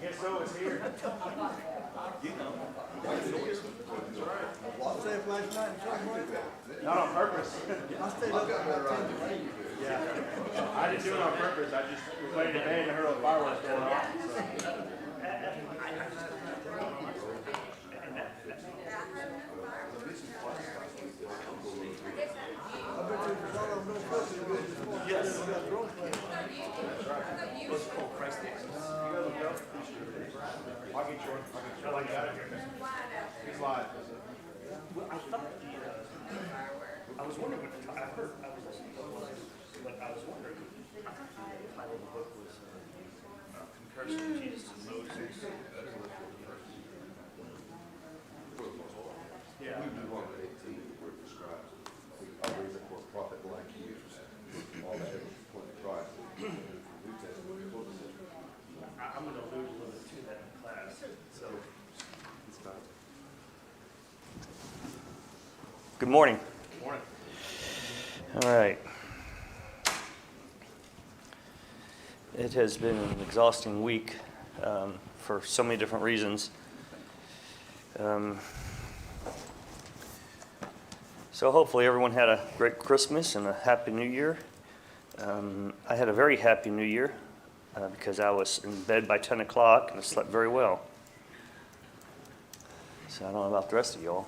guess so, it's here. I stayed up last night and something like that. Not on purpose. I stayed up about 10 to 8. Yeah. I didn't do it on purpose. I just was playing the band and heard all the fireworks going off. So. I bet you if it's all of them don't cook as good as one. Yes. You got drone playing. What's it called? Christ Texas. I'll get yours. I like that. He's live. Well, I thought I was wondering what the I heard. I was listening to it, but I was wondering. I thought the title of the book was Comparison of Jesus to Moses. Yeah. We move on to 18, where it describes, I raise up for a prophet like you, all that point of Christ. New Testament, what was it? I'm going to allude a little bit to that in class. So, good morning. Good morning. All right. It has been an exhausting week for so many different reasons. So hopefully everyone had a great Christmas and a happy New Year. I had a very happy New Year because I was in bed by 10 o'clock and I slept very well. So I don't know about the rest of y'all.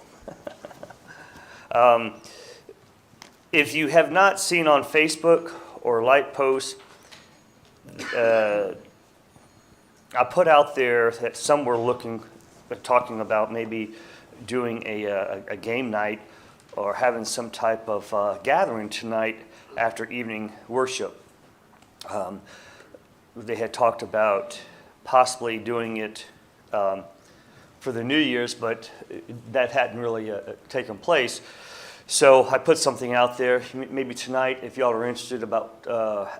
If you have not seen on Facebook or Light Post, I put out there that some were talking about maybe doing a game night or having some type of gathering tonight after evening worship. They had talked about possibly doing it for the New Year's, but that hadn't really taken place. So I put something out there, maybe tonight, if y'all are interested about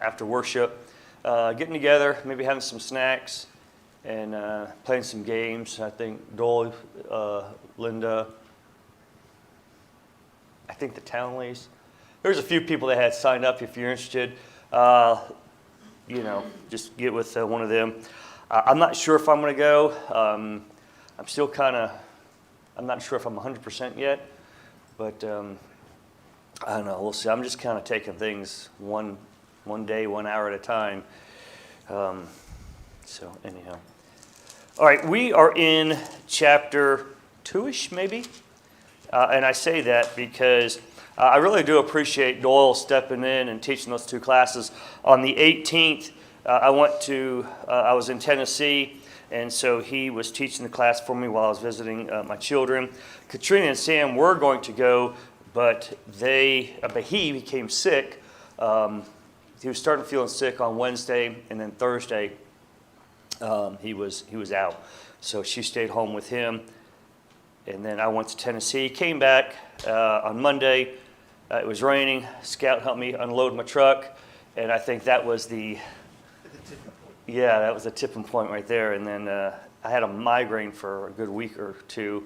after worship, getting together, maybe having some snacks and playing some games. I think Dole, Linda, I think the Townleys. There's a few people that had signed up if you're interested. Just get with one of them. I'm not sure if I'm going to go. I'm still I'm not sure if I'm 100% yet. But I don't know. We'll see. I'm just kind of taking things one day, 1 hour at a time. So anyhow. All right, we are in chapter 2-ish, maybe. And I say that because I really do appreciate Doyle stepping in and teaching those two classes. On the 18th, I was in Tennessee, and so he was teaching the class for me while I was visiting my children. Katrina and Sam were going to go, but he became sick. He was starting feeling sick on Wednesday, and then Thursday he was out. So she stayed home with him, and then I went to Tennessee. Came back on Monday. It was raining. Scout helped me unload my truck, and I think that was the tipping point right there. And then I had a migraine for a good week or two,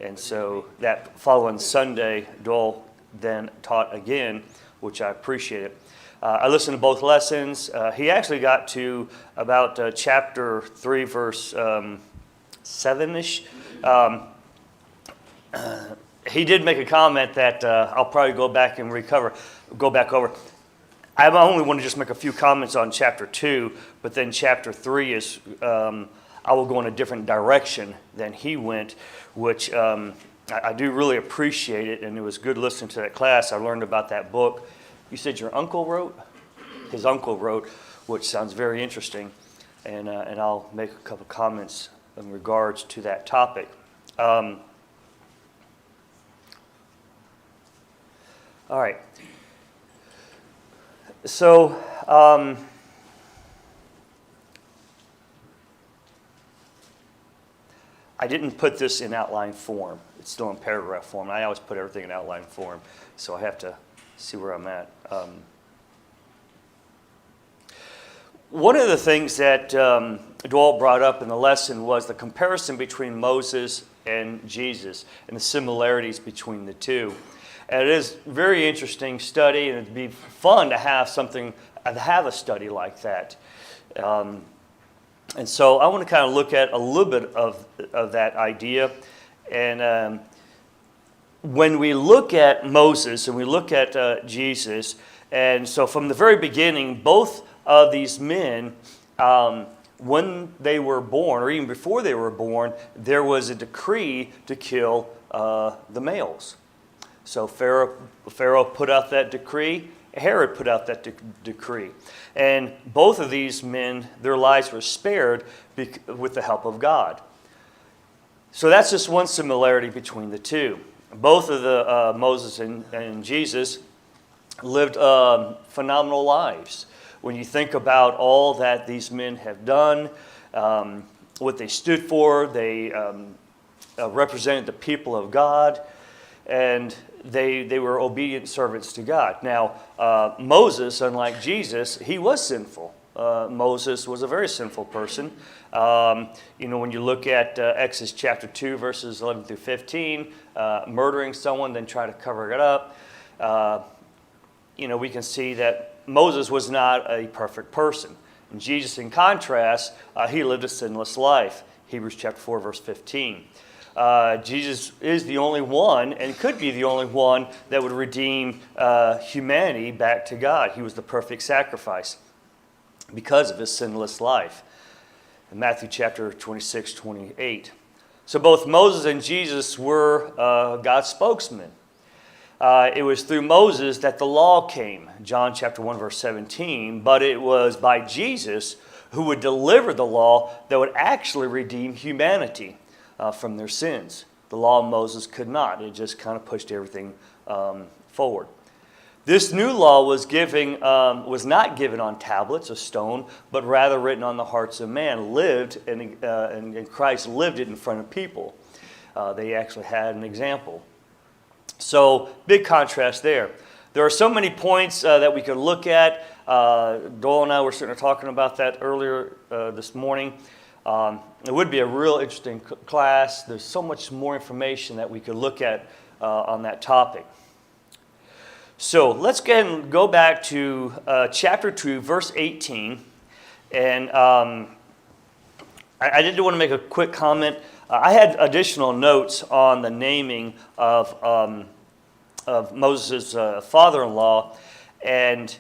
and so that following Sunday, Dole then taught again, which I appreciated. I listened to both lessons. He actually got to about chapter 3, verse 7-ish. He did make a comment that I'll probably go back over. I only want to just make a few comments on chapter 2, but then chapter 3 is I will go in a different direction than he went, which I do really appreciate it, and it was good listening to that class. I learned about that book. You said your uncle wrote? His uncle wrote, which sounds very interesting, and I'll make a couple comments in regards to that topic. All right. So, I didn't put this in outline form. It's still in paragraph form. I always put everything in outline form, so I have to see where I'm at. One of the things that Dwalt brought up in the lesson was the comparison between Moses and Jesus and the similarities between the two. And it is a very interesting study, and it'd be fun to have a study like that. And so I want to kind of look at a little bit of that idea. And when we look at Moses and we look at Jesus, and so from the very beginning, both of these men, when they were born, or even before they were born, there was a decree to kill the males. So Pharaoh put out that decree. Herod put out that decree. And both of these men, their lives were spared with the help of God. So that's just one similarity between the two. Both of the Moses and Jesus lived phenomenal lives. When you think about all that these men have done, what they stood for, they represented the people of God, and they were obedient servants to God. Now, Moses, unlike Jesus, he was sinful. Moses was a very sinful person. When you look at Exodus chapter 2, verses 11 through 15, murdering someone, then try to cover it up, we can see that Moses was not a perfect person. And Jesus, in contrast, he lived a sinless life. Hebrews chapter 4, verse 15. Jesus is the only one, and could be the only one, that would redeem humanity back to God. He was the perfect sacrifice because of his sinless life. In Matthew chapter 26, 28. So both Moses and Jesus were God's spokesmen. It was through Moses that the law came, John chapter 1, verse 17, but it was by Jesus who would deliver the law that would actually redeem humanity from their sins. The law of Moses could not. It just kind of pushed everything forward. This new law was not given on tablets of stone, but rather written on the hearts of man. And Christ lived it in front of people. They actually had an example. So, big contrast there. There are so many points that we could look at. Doyle and I were sitting there talking about that earlier this morning. It would be a real interesting class. There's so much more information that we could look at on that topic. So let's go back to chapter 2, verse 18. And I did want to make a quick comment. I had additional notes on the naming of Moses' father-in-law, and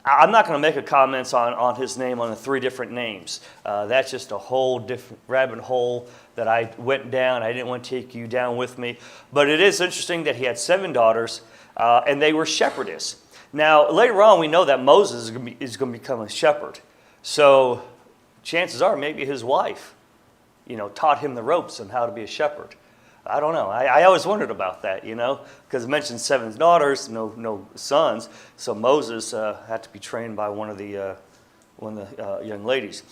I'm not going to make a comments on his name on the 3 different names. That's just a whole different rabbit hole that I went down. I didn't want to take you down with me. But it is interesting that he had 7 daughters, and they were shepherdess. Now, later on, we know that Moses is going to become a shepherd. So chances are maybe his wife, taught him the ropes on how to be a shepherd. I don't know. I always wondered about that, because it mentioned 7 daughters, no sons. So Moses had to be trained by one of the young ladies.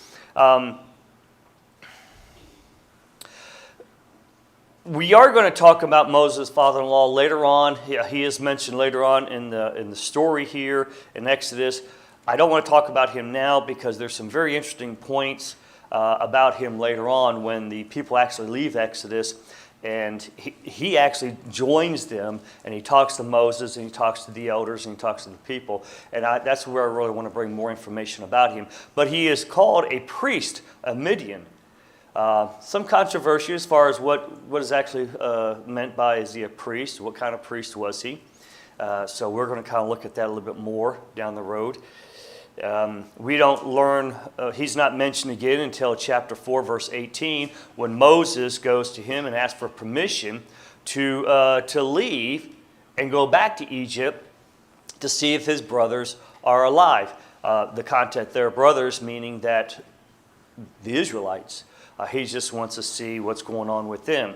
We are going to talk about Moses' father-in-law later on. He is mentioned later on in the story here in Exodus. I don't want to talk about him now because there's some very interesting points about him later on when the people actually leave Exodus. And he actually joins them, and he talks to Moses, and he talks to the elders, and he talks to the people. And that's where I really want to bring more information about him. But he is called a priest of Midian. Some controversy as far as what is actually meant by, is he a priest? What kind of priest was he? So we're going to kind of look at that a little bit more down the road. We don't learn, he's not mentioned again until chapter 4, verse 18, when Moses goes to him and asks for permission to leave and go back to Egypt to see if his brothers are alive. The context there, brothers, meaning that the Israelites. He just wants to see what's going on with them.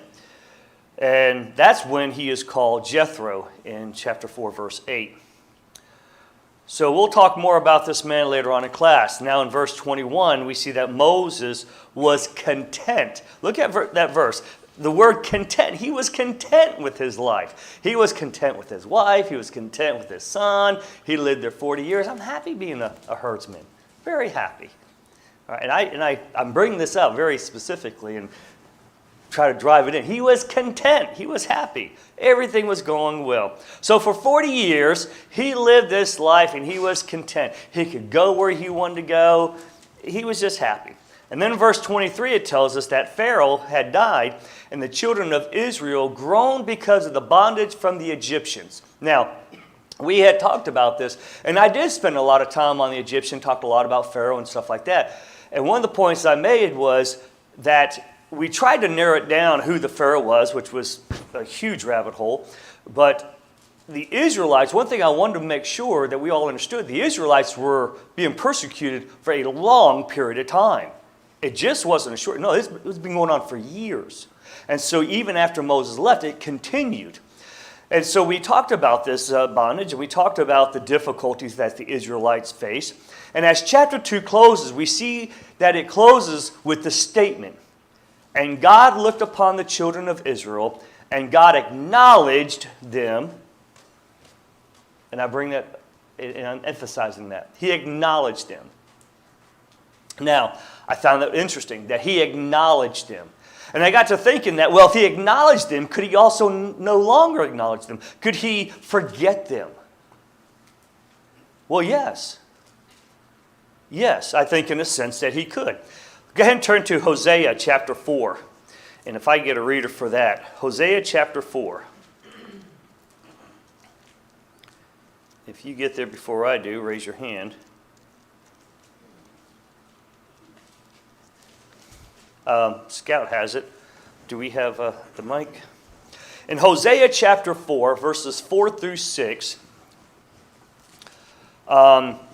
And that's when he is called Jethro in chapter 4, verse 8. So we'll talk more about this man later on in class. Now in verse 21, we see that Moses was content. Look at that verse. The word content. He was content with his life. He was content with his wife. He was content with his son. He lived there 40 years. I'm happy being a herdsman. Very happy. All right, and I'm bringing this up very specifically and try to drive it in. He was content. He was happy. Everything was going well. So for 40 years, he lived this life and he was content. He could go where he wanted to go. He was just happy. And then in verse 23 it tells us that Pharaoh had died and the children of Israel groaned because of the bondage from the Egyptians. Now, we had talked about this, and I did spend a lot of time on the Egyptian, talked a lot about Pharaoh and stuff like that. And one of the points I made was that we tried to narrow it down who the Pharaoh was, which was a huge rabbit hole. But the Israelites, one thing I wanted to make sure that we all understood, the Israelites were being persecuted for a long period of time. It just wasn't a short, no, it's been going on for years. And so even after Moses left, it continued. And so we talked about this bondage, and we talked about the difficulties that the Israelites face. And as chapter 2 closes, we see that it closes with the statement, and God looked upon the children of Israel, and God acknowledged them. And I bring that, and I'm emphasizing that. He acknowledged them. Now, I found that interesting, that he acknowledged them. And I got to thinking that, well, if he acknowledged them, could he also no longer acknowledge them? Could he forget them? Well, yes. Yes, I think in a sense that he could. Go ahead and turn to Hosea chapter 4. And if I get a reader for that, Hosea chapter 4. If you get there before I do, raise your hand. Scout has it. Do we have the mic? In Hosea chapter 4, verses 4 through 6,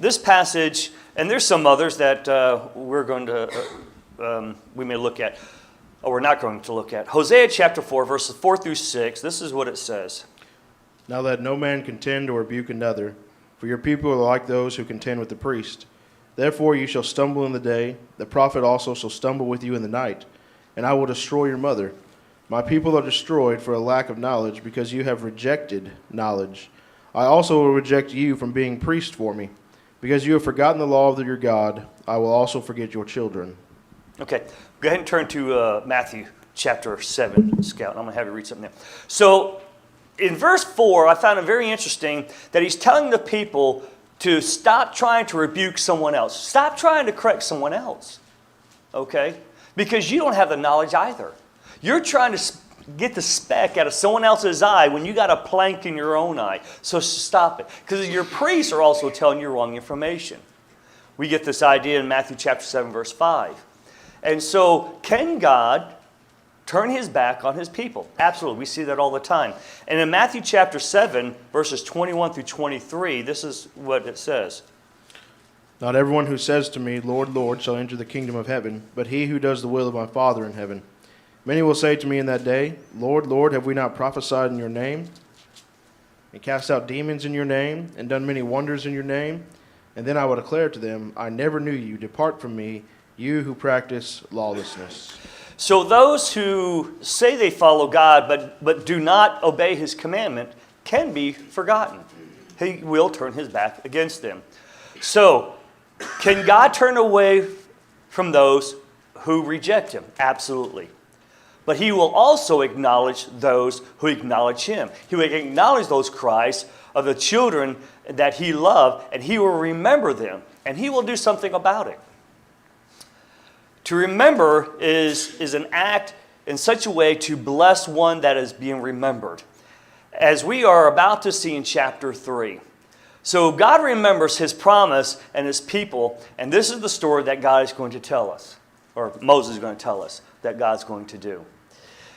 this passage, and there's some others that we're going to, we may look at, or we're not going to look at. Hosea chapter 4, verses 4 through 6, this is what it says. Now let no man contend or rebuke another, for your people are like those who contend with the priest. Therefore you shall stumble in the day, the prophet also shall stumble with you in the night, and I will destroy your mother. My people are destroyed for a lack of knowledge, because you have rejected knowledge. I also will reject you from being priest for me, because you have forgotten the law of your God. I will also forget your children. Okay, go ahead and turn to Matthew chapter 7, Scout, and I'm going to have you read something there. So, in verse 4, I found it very interesting that he's telling the people to stop trying to rebuke someone else. Stop trying to correct someone else, okay? Because you don't have the knowledge either. You're trying to get the speck out of someone else's eye when you got a plank in your own eye. So stop it. Because your priests are also telling you wrong information. We get this idea in Matthew chapter 7, verse 5. And so, can God turn his back on his people? Absolutely. We see that all the time. And in Matthew chapter 7, verses 21 through 23, this is what it says. Not everyone who says to me, Lord, Lord, shall enter the kingdom of heaven, but he who does the will of my Father in heaven. Many will say to me in that day, Lord, Lord, have we not prophesied in your name, and cast out demons in your name, and done many wonders in your name? And then I will declare to them, I never knew you. Depart from me, you who practice lawlessness. So those who say they follow God but do not obey his commandment can be forgotten. He will turn his back against them. So, can God turn away from those who reject him? Absolutely. But he will also acknowledge those who acknowledge him. He will acknowledge those cries of the children that he loved, and he will remember them, and he will do something about it. To remember is an act in such a way to bless one that is being remembered, as we are about to see in chapter 3. So God remembers his promise and his people, and this is the story that God is going to tell us, or Moses is going to tell us that God's going to do.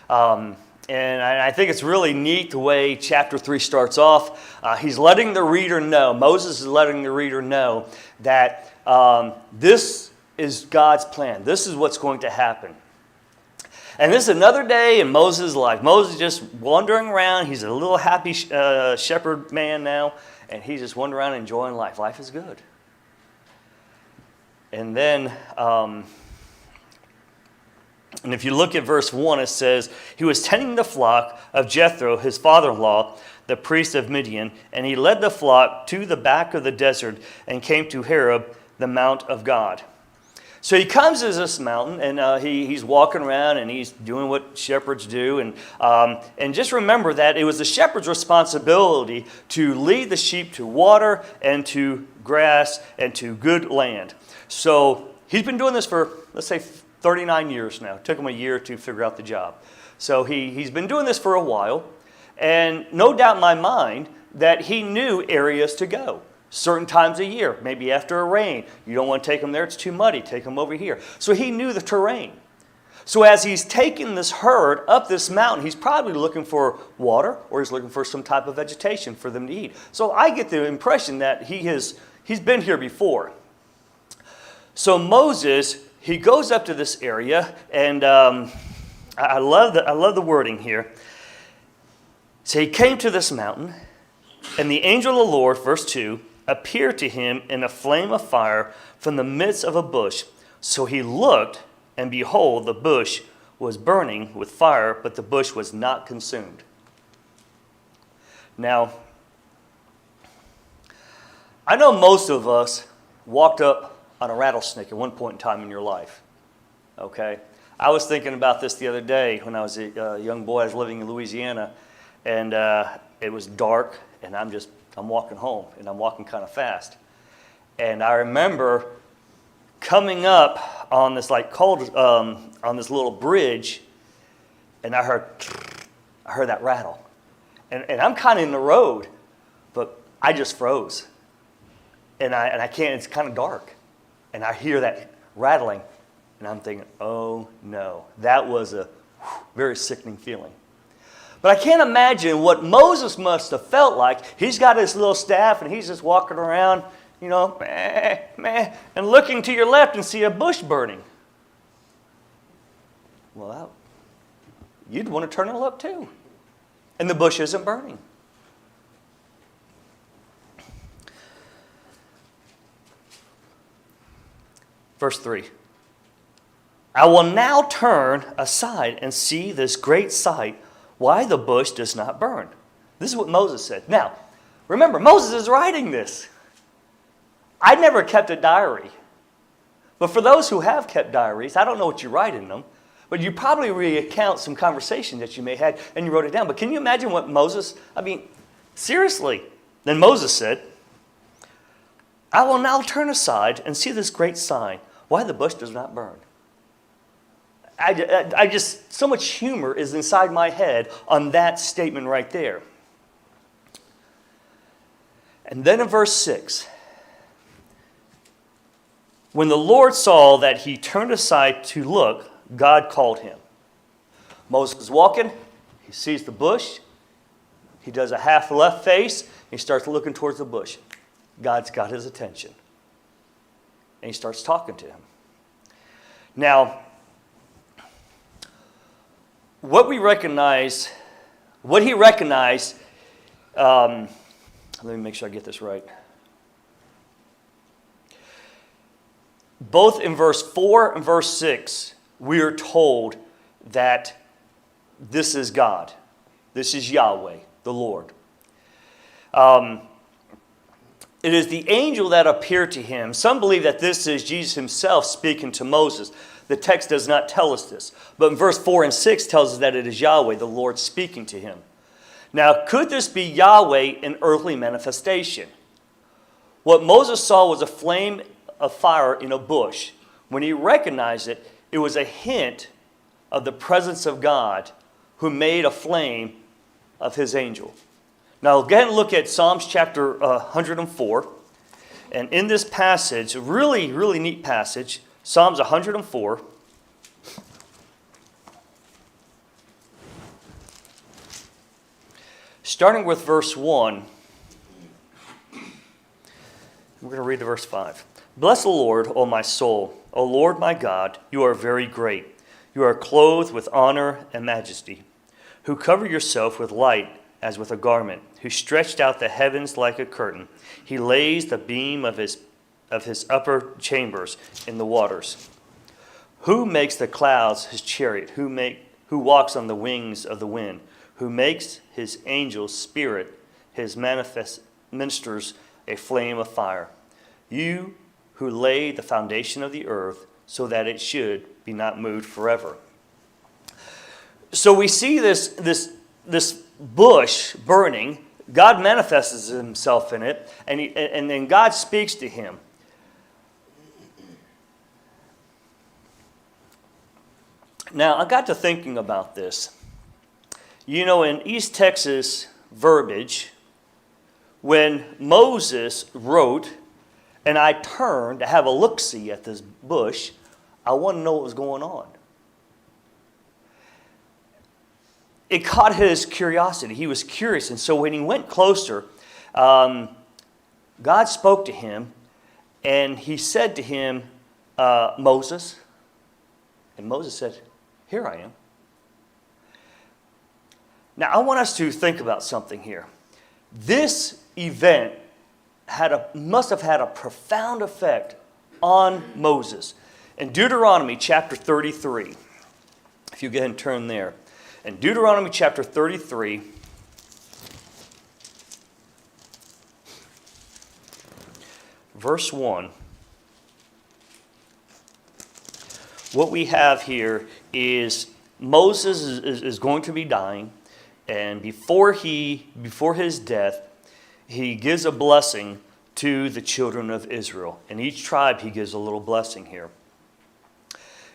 And I think it's really neat the way chapter 3 starts off. He's letting the reader know, Moses is letting the reader know that this is God's plan. This is what's going to happen. And this is another day in Moses' life. Moses is just wandering around. He's a little happy shepherd man now, and he's just wandering around enjoying life. Life is good. And then, and if you look at verse 1, it says, he was tending the flock of Jethro, his father-in-law, the priest of Midian, and he led the flock to the back of the desert and came to Horeb, the mount of God. So he comes to this mountain, and he's walking around, and he's doing what shepherds do. And just remember that it was the shepherd's responsibility to lead the sheep to water and to grass and to good land. So He's been doing this for, let's say, 39 years now. It took him a year to figure out the job. So he's been doing this for a while, and no doubt in my mind that he knew areas to go. Certain times a year, maybe after a rain. You don't want to take them there, it's too muddy. Take them over here. So he knew the terrain. So as he's taking this herd up this mountain, he's probably looking for water, or he's looking for some type of vegetation for them to eat. So I get the impression that he's been here before. So Moses, he goes up to this area, and I love the wording here. So he came to this mountain, and the angel of the Lord, verse 2, appeared to him in a flame of fire from the midst of a bush. So he looked, and behold, the bush was burning with fire, but the bush was not consumed. Now, I know most of us walked up on a rattlesnake at one point in time in your life. Okay? I was thinking about this the other day when I was a young boy. I was living in Louisiana, and it was dark, and I'm walking home, and I'm walking kind of fast. And I remember coming up on this on this little bridge, and I heard that rattle. And I'm kind of in the road, but I just froze. And I can't, it's kind of dark. And I hear that rattling, and I'm thinking, oh no, that was a very sickening feeling. But I can't imagine what Moses must have felt like. He's got his little staff, and he's just walking around, and looking to your left and see a bush burning. Well, you'd want to turn and look too. And the bush isn't burning. Verse 3. I will now turn aside and see this great sight, why the bush does not burn. This is what Moses said. Now, remember, Moses is writing this. I never kept a diary. But for those who have kept diaries, I don't know what you write in them, but you probably recount some conversation that you may have had and you wrote it down. But can you imagine what Moses, seriously. Then Moses said, I will now turn aside and see this great sign, why the bush does not burn. I just, so much humor is inside my head on that statement right there. And then in verse 6, when the Lord saw that he turned aside to look, God called him. Moses is walking, he sees the bush, he does a half left face, and he starts looking towards the bush. God's got his attention. And he starts talking to him. Now, what he recognized, let me make sure I get this right. Both in verse 4 and verse 6, we are told that this is God. This is Yahweh, the Lord. It is the angel that appeared to him. Some believe that this is Jesus himself speaking to Moses. The text does not tell us this. But in verse 4 and 6 tells us that it is Yahweh, the Lord, speaking to him. Now, could this be Yahweh in earthly manifestation? What Moses saw was a flame of fire in a bush. When he recognized it, it was a hint of the presence of God who made a flame of his angel. Now, go ahead and look at Psalms chapter 104. And in this passage, a really, really neat passage, Psalms 104. Starting with verse 1, we're going to read to verse 5. Bless the Lord, O my soul. O Lord my God, you are very great. You are clothed with honor and majesty, who cover yourself with light as with a garment, who stretched out the heavens like a curtain. He lays the beam of his upper chambers in the waters. Who makes the clouds his chariot? Who walks on the wings of the wind? Who makes his angels spirit, his ministers a flame of fire? You who laid the foundation of the earth so that it should be not moved forever. So we see this bush burning. God manifests himself in it, and then God speaks to him. Now, I got to thinking about this. You know, in East Texas verbiage, when Moses wrote, and I turned to have a look-see at this bush, I wanted to know what was going on. It caught his curiosity. He was curious. And so when he went closer, God spoke to him, and he said to him, Moses. And Moses said, here I am. Now, I want us to think about something here. This event must have had a profound effect on Moses. In Deuteronomy chapter 33, if you go ahead and turn there. In Deuteronomy chapter 33, verse 1, what we have here is Moses is going to be dying, and before his death, he gives a blessing to the children of Israel. In each tribe, he gives a little blessing here.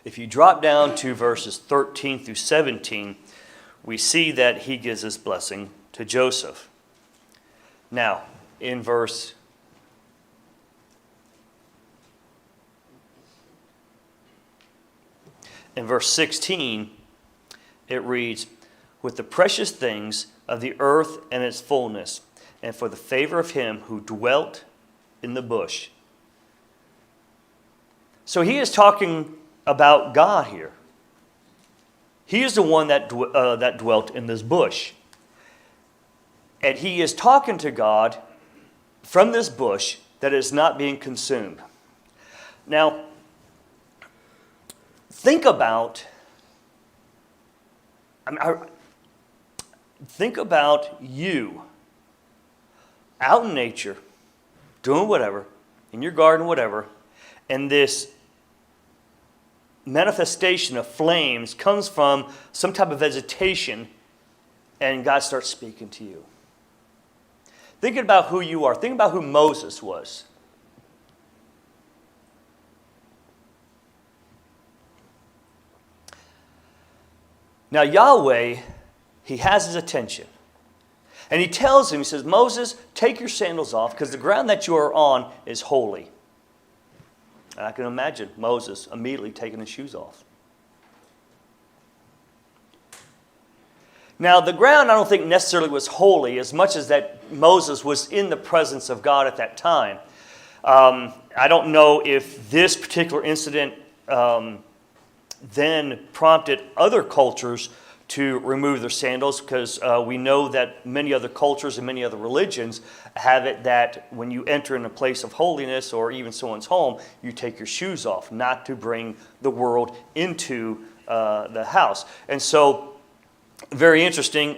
If you drop down to verses 13 through 17, we see that he gives his blessing to Joseph. Now, in verse 16, it reads, with the precious things of the earth and its fullness, and for the favor of him who dwelt in the bush. So he is talking about God here. He is the one that dwelt in this bush. And he is talking to God from this bush that is not being consumed. Now, think about you out in nature, doing whatever, in your garden, whatever, and this manifestation of flames comes from some type of vegetation, and God starts speaking to you. Thinking about who you are. Think about who Moses was. Now Yahweh, he has his attention. And he tells him, he says, Moses, take your sandals off because the ground that you are on is holy. And I can imagine Moses immediately taking his shoes off. Now, the ground I don't think necessarily was holy as much as that Moses was in the presence of God at that time. I don't know if this particular incident then prompted other cultures to remove their sandals, because we know that many other cultures and many other religions have it that when you enter in a place of holiness or even someone's home, you take your shoes off, not to bring the world into the house. And so, very interesting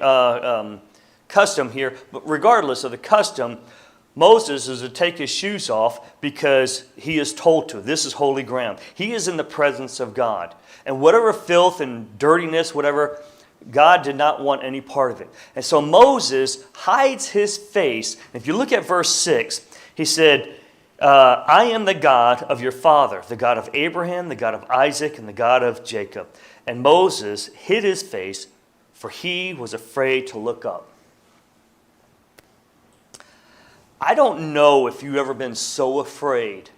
custom here, but regardless of the custom, Moses is to take his shoes off because he is told to. This is holy ground. He is in the presence of God. And whatever filth and dirtiness, whatever, God did not want any part of it. And so Moses hides his face. If you look at verse 6, he said, I am the God of your father, the God of Abraham, the God of Isaac, and the God of Jacob. And Moses hid his face, for he was afraid to look up. I don't know if you've ever been so afraid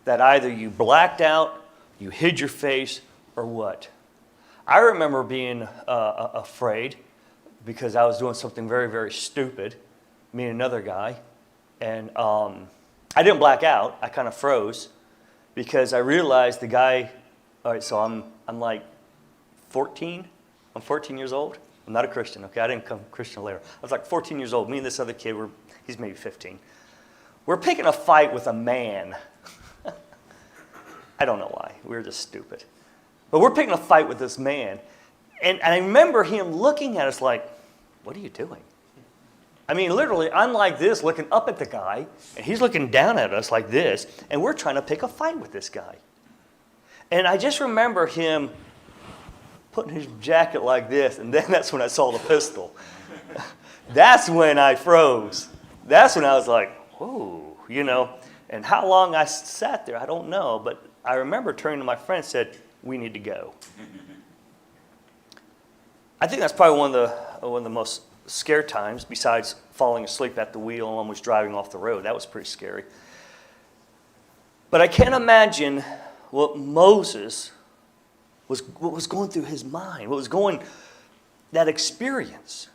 that either you blacked out, you hid your face, or what. I remember being afraid because I was doing something very, very stupid, me and another guy. And I didn't black out. I kind of froze because I realized the guy, all right, so I'm like 14. I'm 14 years old. I'm not a Christian, okay? I didn't become a Christian later. I was like 14 years old. Me and this other kid, he's maybe 15. We're picking a fight with a man. I don't know why. We were just stupid. But we're picking a fight with this man. And I remember him looking at us like, what are you doing? I mean, literally, I'm like this, looking up at the guy, and he's looking down at us like this, and we're trying to pick a fight with this guy. And I just remember him putting his jacket like this, and then that's when I saw the pistol. That's when I froze. That's when I was like, whoa, you know. And how long I sat there, I don't know, but I remember turning to my friend and said, we need to go. I think that's probably one of the most scare times, besides falling asleep at the wheel and almost driving off the road. That was pretty scary. But I can't imagine what Moses what was going through his mind, that experience.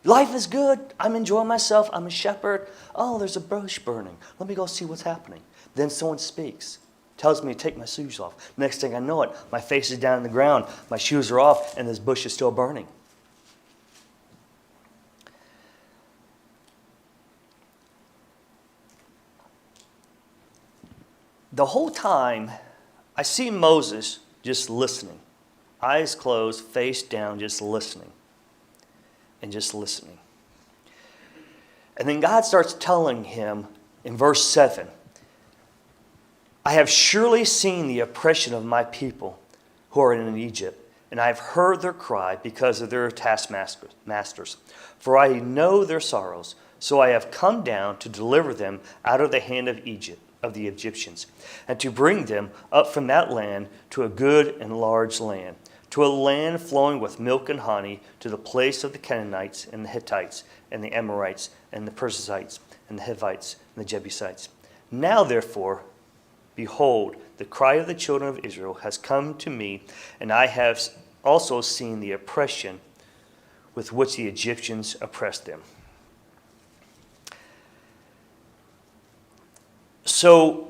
Life is good. I'm enjoying myself. I'm a shepherd. Oh, there's a bush burning. Let me go see what's happening. Then someone speaks, tells me to take my shoes off. Next thing I know it, my face is down on the ground, my shoes are off, and this bush is still burning. The whole time, I see Moses just listening. Eyes closed, face down, just listening. And just listening. And then God starts telling him in verse 7, I have surely seen the oppression of my people who are in Egypt, and I have heard their cry because of their taskmasters. For I know their sorrows, so I have come down to deliver them out of the hand of Egypt, of the Egyptians, and to bring them up from that land to a good and large land, to a land flowing with milk and honey, to the place of the Canaanites and the Hittites and the Amorites and the Perizzites and the Hivites and the Jebusites. Now therefore, behold, the cry of the children of Israel has come to me, and I have also seen the oppression with which the Egyptians oppressed them. So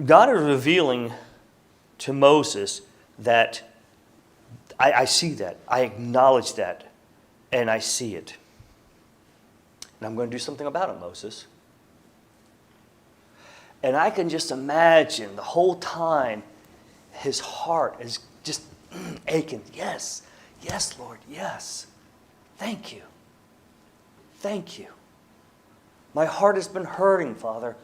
God is revealing to Moses that I see that, I acknowledge that, and I see it. And I'm going to do something about it, Moses. And I can just imagine the whole time his heart is just aching. Yes, yes, Lord, yes. Thank you. Thank you. My heart has been hurting, Father,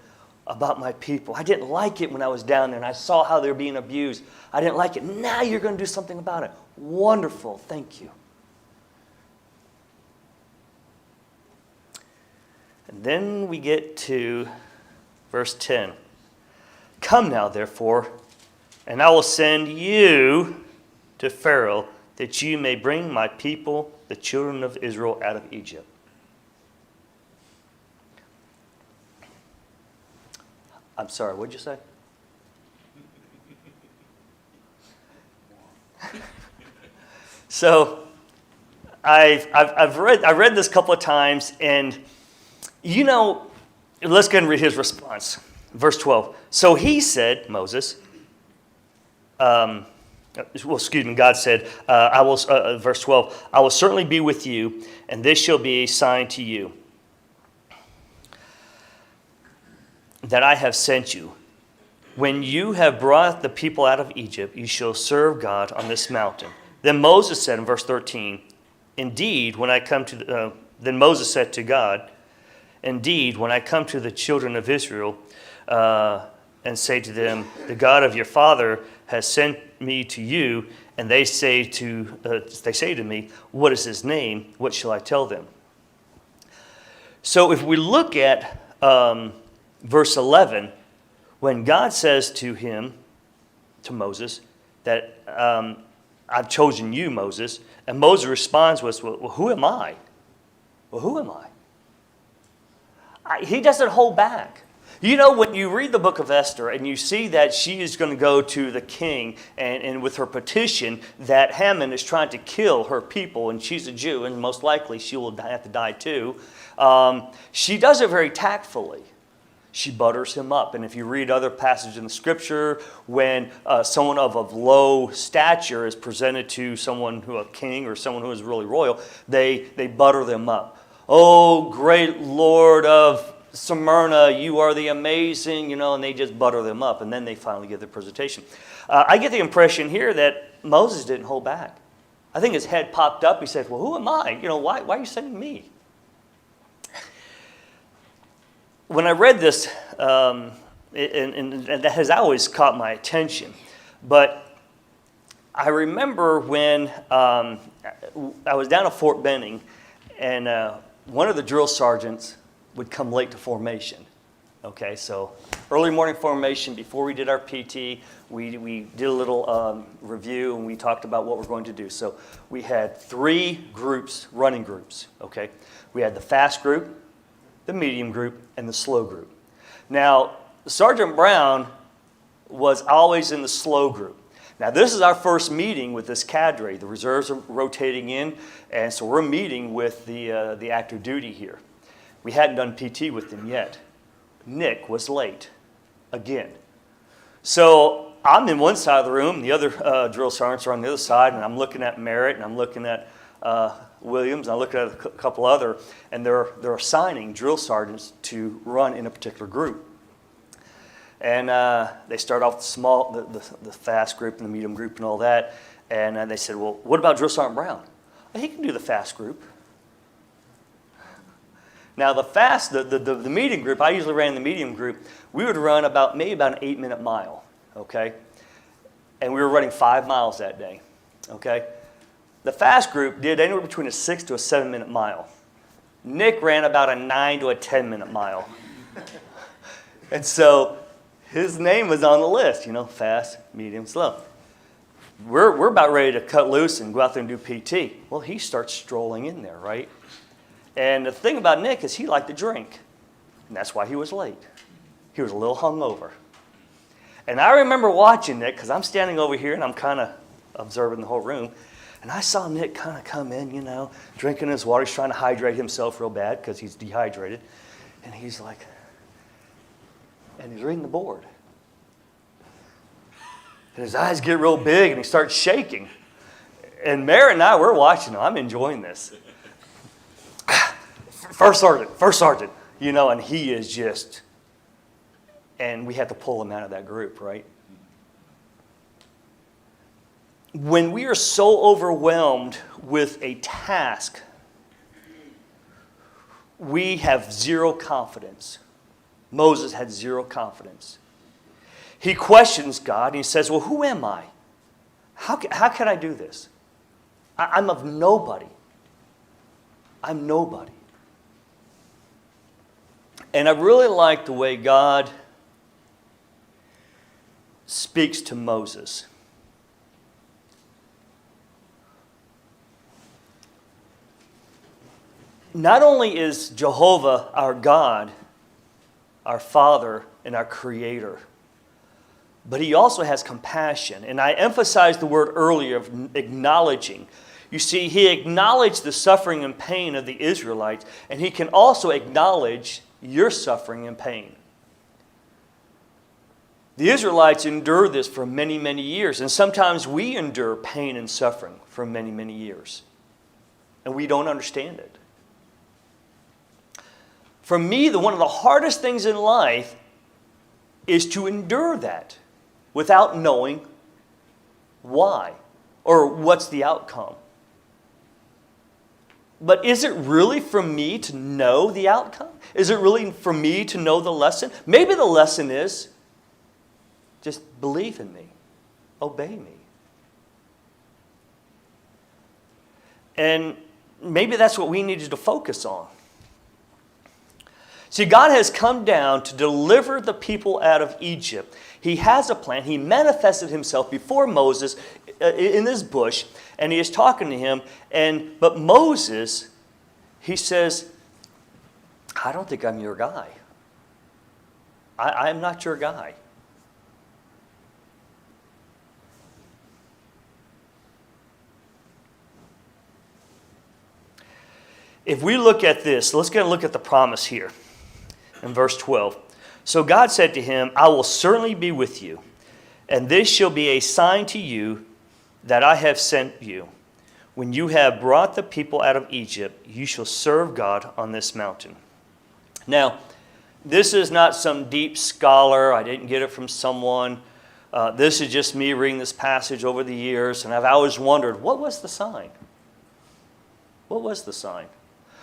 about my people. I didn't like it when I was down there and I saw how they were being abused. I didn't like it. Now you're going to do something about it. Wonderful. Thank you. And then we get to verse 10. Come now, therefore, and I will send you to Pharaoh, that you may bring my people, the children of Israel, out of Egypt. I'm sorry, what'd you say? So, I read this a couple of times, and let's go ahead and read his response. Verse 12. So he said, Moses, God said, verse 12, I will certainly be with you, and this shall be a sign to you, that I have sent you. When you have brought the people out of Egypt, you shall serve God on this mountain. Then Moses said in verse 13, Indeed, when I come to then Moses said to God, Indeed, when I come to the children of Israel and say to them, the God of your father has sent me to you, and they say to me, what is his name? What shall I tell them? So if we look at verse 11, when God says to Moses, that I've chosen you, Moses, and Moses responds with, well, who am I? Well, who am I? He doesn't hold back. When you read the book of Esther and you see that she is going to go to the king and with her petition that Haman is trying to kill her people, and she's a Jew, and most likely she will have to die too, she does it very tactfully. She butters him up. And if you read other passages in the scripture, when someone of low stature is presented to someone a king or someone who is really royal, they butter them up. Oh, great Lord of Smyrna, you are the amazing, and they just butter them up. And then they finally give their presentation. I get the impression here that Moses didn't hold back. I think his head popped up. He said, well, who am I? Why are you sending me? When I read this, and that has always caught my attention, but I remember when I was down at Fort Benning, and one of the drill sergeants would come late to formation. Okay, so early morning formation, before we did our PT, we did a little review and we talked about what we're going to do. So we had 3 groups, running groups, okay? We had the fast group, the medium group, and the slow group. Now, Sergeant Brown was always in the slow group. Now, this is our first meeting with this cadre. The reserves are rotating in, and so we're meeting with the active duty here. We hadn't done PT with them yet. Nick was late, again. So I'm in one side of the room, the other drill sergeants are on the other side, and I'm looking at Merritt, and I'm looking at Williams, and I'm looking at a couple other, and they're assigning drill sergeants to run in a particular group. And they start off the fast group and the medium group and all that, and they said, well, what about Drill Sergeant Brown? Well, he can do the fast group. Now the medium group, I usually ran the medium group, we would run maybe about an 8-minute mile, okay? And we were running 5 miles that day, okay? The fast group did anywhere between a 6 to a 7-minute mile. Nick ran about a 9 to a 10-minute mile. And so his name was on the list, fast, medium, slow. We're about ready to cut loose and go out there and do PT. Well, he starts strolling in there, right? And the thing about Nick is he liked to drink, and that's why he was late. He was a little hungover. And I remember watching Nick, because I'm standing over here and I'm kind of observing the whole room, and I saw Nick kind of come in, drinking his water. He's trying to hydrate himself real bad because he's dehydrated. And he's like, and he's reading the board. And his eyes get real big and he starts shaking. And Mary and I, we're watching him. I'm enjoying this. First sergeant, and he is just, and we had to pull him out of that group, right? When we are so overwhelmed with a task, we have zero confidence. Moses had zero confidence. He questions God and he says, well, who am I? How can I do this? I'm of nobody. I'm nobody. And I really like the way God speaks to Moses. Not only is Jehovah our God, our Father, and our Creator, but He also has compassion. And I emphasized the word earlier of acknowledging. You see, He acknowledged the suffering and pain of the Israelites, and He can also acknowledge your suffering and pain. The Israelites endured this for many, many years, and sometimes we endure pain and suffering for many, many years, and we don't understand it. For me, one of the hardest things in life is to endure that without knowing why or what's the outcome. But is it really for me to know the outcome? Is it really for me to know the lesson? Maybe the lesson is just believe in me, obey me. And maybe that's what we needed to focus on. See, God has come down to deliver the people out of Egypt. He has a plan. He manifested Himself before Moses in this bush, and He is talking to him. But Moses, he says, I don't think I'm your guy. I'm not your guy. If we look at this, let's get a look at the promise here. In verse 12. So God said to him, I will certainly be with you, and this shall be a sign to you that I have sent you. When you have brought the people out of Egypt, you shall serve God on this mountain. Now, this is not some deep scholar. I didn't get it from someone. This is just me reading this passage over the years, and I've always wondered, what was the sign? What was the sign?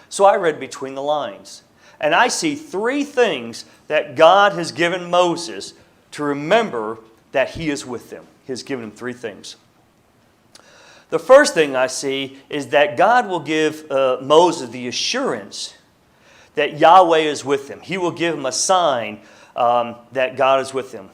So I read between the lines. And I see 3 things that God has given Moses to remember that He is with them. He has given him 3 things. The first thing I see is that God will give Moses the assurance that Yahweh is with him. He will give him a sign that God is with him.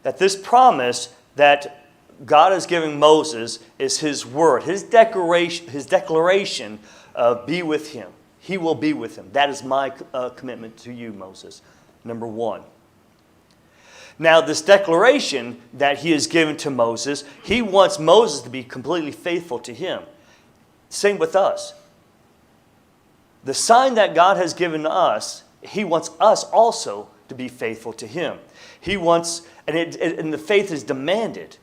That this promise that God is giving Moses is his word, his declaration of be with him. He will be with him. That is my commitment to you, Moses. Number one. Now, this declaration that he has given to Moses, he wants Moses to be completely faithful to him. Same with us. The sign that God has given us, he wants us also to be faithful to him. He wants, and the faith is demanded.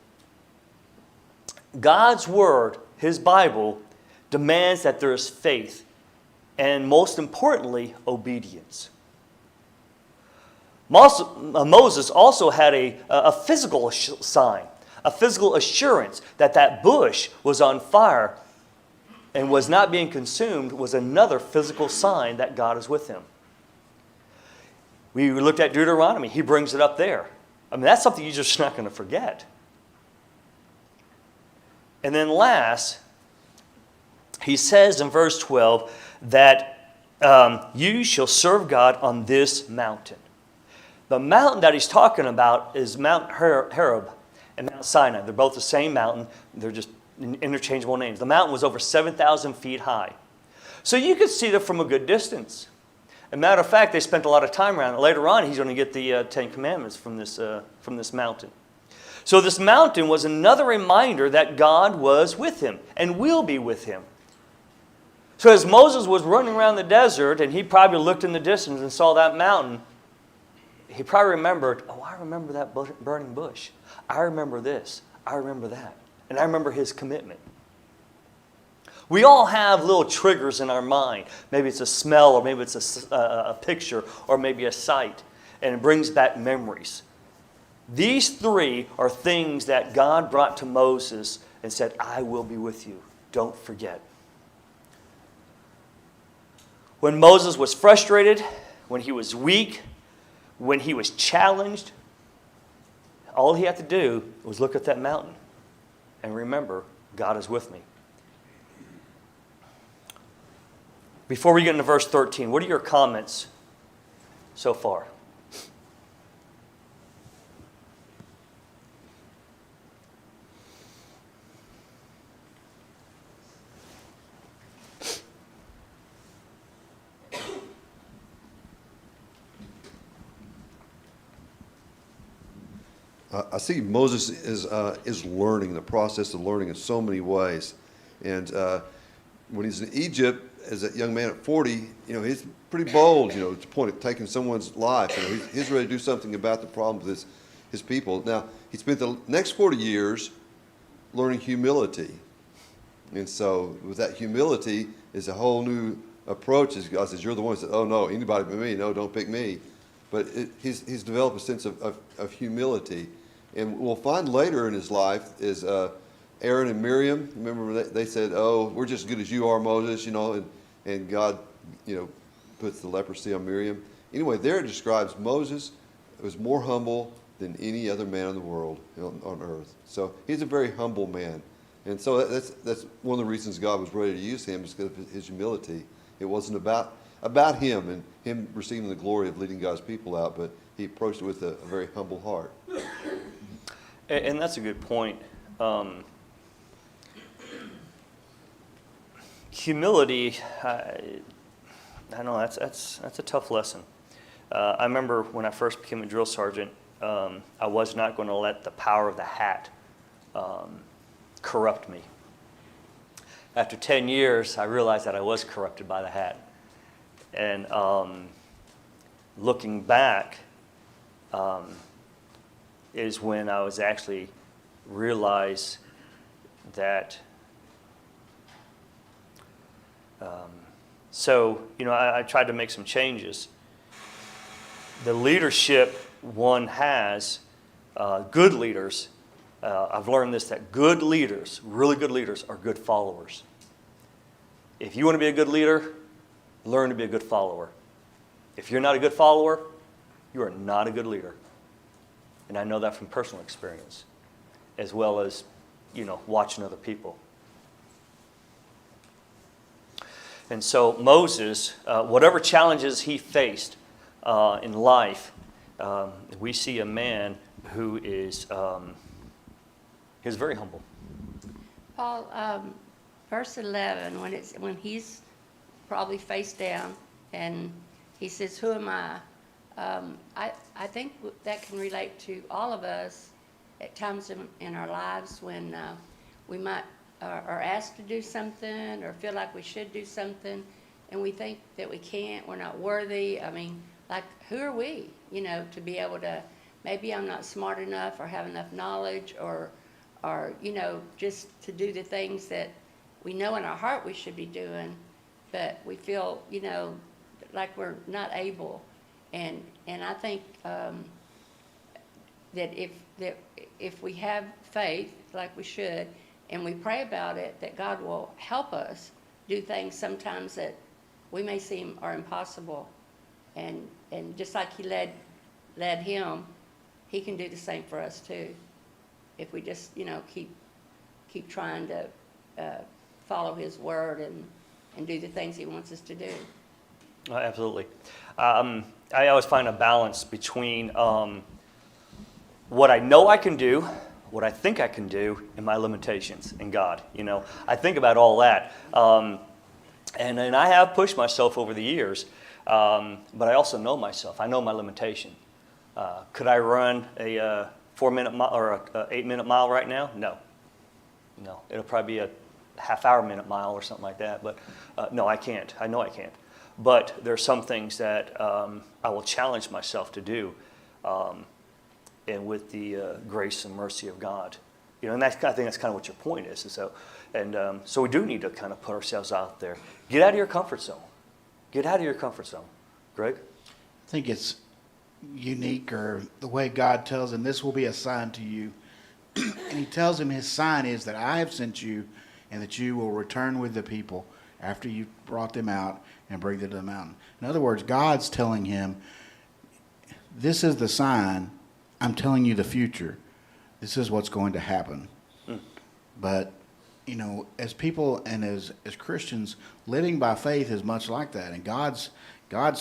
God's word, his Bible, demands that there is faith, and most importantly, obedience. Moses also had a physical sign, a physical assurance that that bush was on fire and was not being consumed, was another physical sign that God is with him. We looked at Deuteronomy. He brings it up there. I mean, that's something you're just not going to forget. And then last, he says in verse 12 that you shall serve God on this mountain. The mountain that he's talking about is Mount Horeb and Mount Sinai. They're both the same mountain. They're just interchangeable names. The mountain was over 7,000 feet high. So you could see it from a good distance. As a matter of fact, they spent a lot of time around it. Later on, he's going to get the Ten Commandments from this mountain. So this mountain was another reminder that God was with him and will be with him. So as Moses was running around the desert, and he probably looked in the distance and saw that mountain, he probably remembered, oh, I remember that burning bush. I remember this. I remember that. And I remember his commitment. We all have little triggers in our mind. Maybe it's a smell, or maybe it's a picture, or maybe a sight. And it brings back memories. These three are things that God brought to Moses and said, I will be with you. Don't forget. When Moses was frustrated, when he was weak, when he was challenged, all he had to do was look at that mountain and remember, God is with me. Before we get into verse 13, what are your comments so far? I see Moses is learning, the process of learning in so many ways. And when he's in Egypt, as a young man at 40, he's pretty bold, to the point of taking someone's life. He's ready to do something about the problems with his people. Now, he spent the next 40 years learning humility. And so with that humility is a whole new approach. As God says, you're the one who said, oh, no, anybody but me. No, don't pick me. But he's developed a sense of humility. And we'll find later in his life is Aaron and Miriam. Remember, they said, oh, we're just as good as you are, Moses, and God, puts the leprosy on Miriam. Anyway, there it describes Moses was more humble than any other man in the world on earth. So he's a very humble man. And so that's one of the reasons God was ready to use him, is because of his humility. It wasn't about him and him receiving the glory of leading God's people out, but he approached it with a very humble heart. And that's a good point. Humility, I know that's a tough lesson. I remember when I first became a drill sergeant, I was not going to let the power of the hat corrupt me. After 10 years, I realized that I was corrupted by the hat. And looking back is when I was actually realized that I tried to make some changes. The leadership one has, good leaders, I've learned this, that good leaders, really good leaders, are good followers. If you want to be a good leader, learn to be a good follower. If you're not a good follower, you are not a good leader. And I know that from personal experience, as well as, watching other people. And so Moses, whatever challenges he faced in life, we see a man who is he's very humble. Paul, verse 11, when he's probably face down and he says, "Who am I?" I think that can relate to all of us at times in our lives when we might are asked to do something or feel like we should do something, and we think that we can't, we're not worthy. I mean, like, who are we, to be able to, maybe I'm not smart enough or have enough knowledge or just to do the things that we know in our heart we should be doing, but we feel, like we're not able. And I think that if we have faith like we should, and we pray about it, that God will help us do things sometimes that we may seem are impossible. And just like he led him, he can do the same for us too. If we just, keep trying to follow his word and do the things he wants us to do. Absolutely. I always find a balance between what I know I can do, what I think I can do, and my limitations in God. I think about all that. And I have pushed myself over the years, but I also know myself. I know my limitation. Could I run a 4-minute mile or a 8-minute mile right now? No. It'll probably be a half-hour minute mile or something like that. But no, I can't. I know I can't. But there are some things that I will challenge myself to do, and with the grace and mercy of God, and I think that's kind of what your point is. So we do need to kind of put ourselves out there. Get out of your comfort zone. Get out of your comfort zone. Greg? I think it's unique, or the way God tells him, "This will be a sign to you." And he tells him his sign is that I have sent you, and that you will return with the people after you brought them out and bring them to the mountain. In other words, God's telling him, this is the sign. I'm telling you the future. This is what's going to happen. But, as people and as Christians, living by faith is much like that. And God's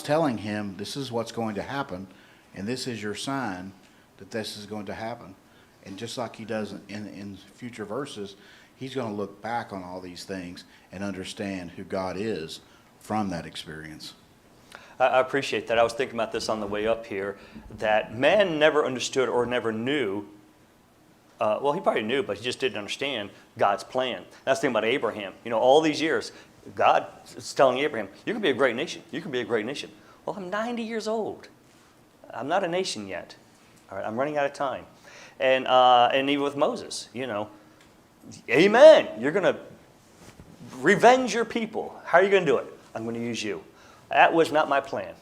telling him, this is what's going to happen, and this is your sign that this is going to happen. And just like he does in future verses, he's going to look back on all these things and understand who God is from that experience. I appreciate that. I was thinking about this on the way up here, that man never understood or never knew, well, he probably knew, but he just didn't understand God's plan. That's the thing about Abraham. All these years, God is telling Abraham, you can be a great nation. You can be a great nation. Well, I'm 90 years old. I'm not a nation yet. All right, I'm running out of time. And even with Moses, amen. You're going to revenge your people. How are you going to do it? I'm going to use you. That was not my plan.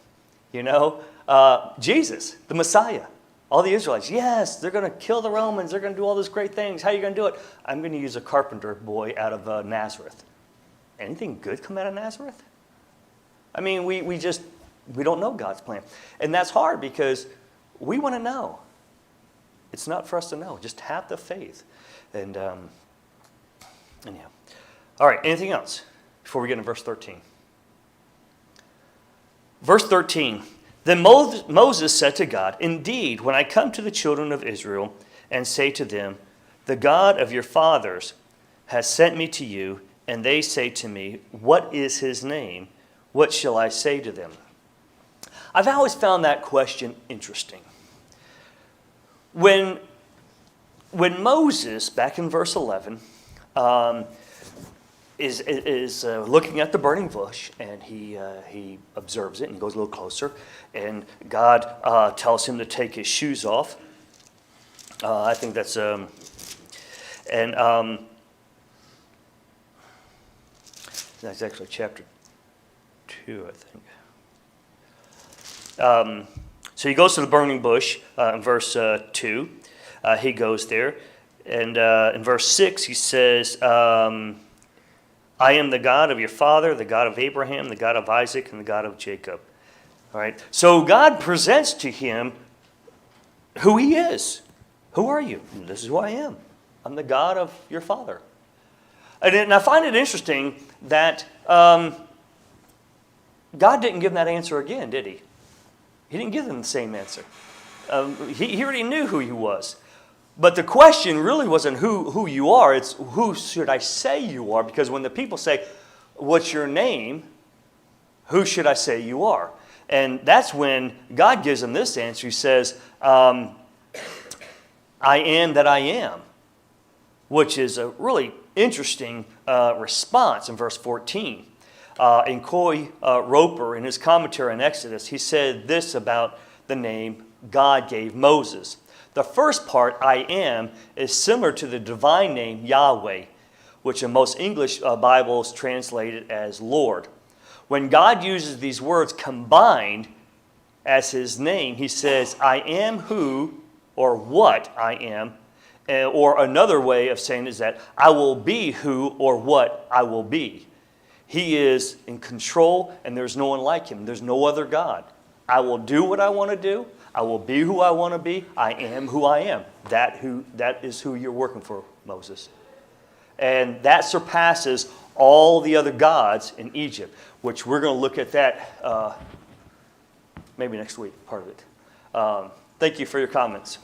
Jesus, the Messiah, all the Israelites, yes, they're going to kill the Romans. They're going to do all those great things. How are you going to do it? I'm going to use a carpenter boy out of Nazareth. Anything good come out of Nazareth? I mean, we don't know God's plan. And that's hard because we want to know. It's not for us to know. Just have the faith. And yeah. All right, anything else before we get into verse 13? Verse 13, then Moses said to God, indeed, when I come to the children of Israel and say to them, the God of your fathers has sent me to you, and they say to me, what is his name? What shall I say to them? I've always found that question interesting. When Moses, back in verse 11, is looking at the burning bush, and he observes it and goes a little closer, and God tells him to take his shoes off. I think that's that's actually chapter 2, I think. So he goes to the burning bush in verse 2. He goes there, and in verse 6 he says, I am the God of your father, the God of Abraham, the God of Isaac, and the God of Jacob. All right. So God presents to him who he is. Who are you? And this is who I am. I'm the God of your father. And I find it interesting that God didn't give them that answer again, did he? He didn't give them the same answer. He already knew who he was. But the question really wasn't who you are, it's who should I say you are? Because when the people say, what's your name? Who should I say you are? And that's when God gives them this answer. He says, I am that I am, which is a really interesting response in verse 14. In Coy Roper, in his commentary on Exodus, he said this about the name God gave Moses. The first part, I am, is similar to the divine name Yahweh, which in most English Bibles translated as Lord. When God uses these words combined as his name, he says, I am who or what I am. Or another way of saying it is that I will be who or what I will be. He is in control and there's no one like him. There's no other God. I will do what I want to do. I will be who I want to be. I am who I am. That is who you're working for, Moses. And that surpasses all the other gods in Egypt, which we're going to look at that maybe next week, part of it. Thank you for your comments.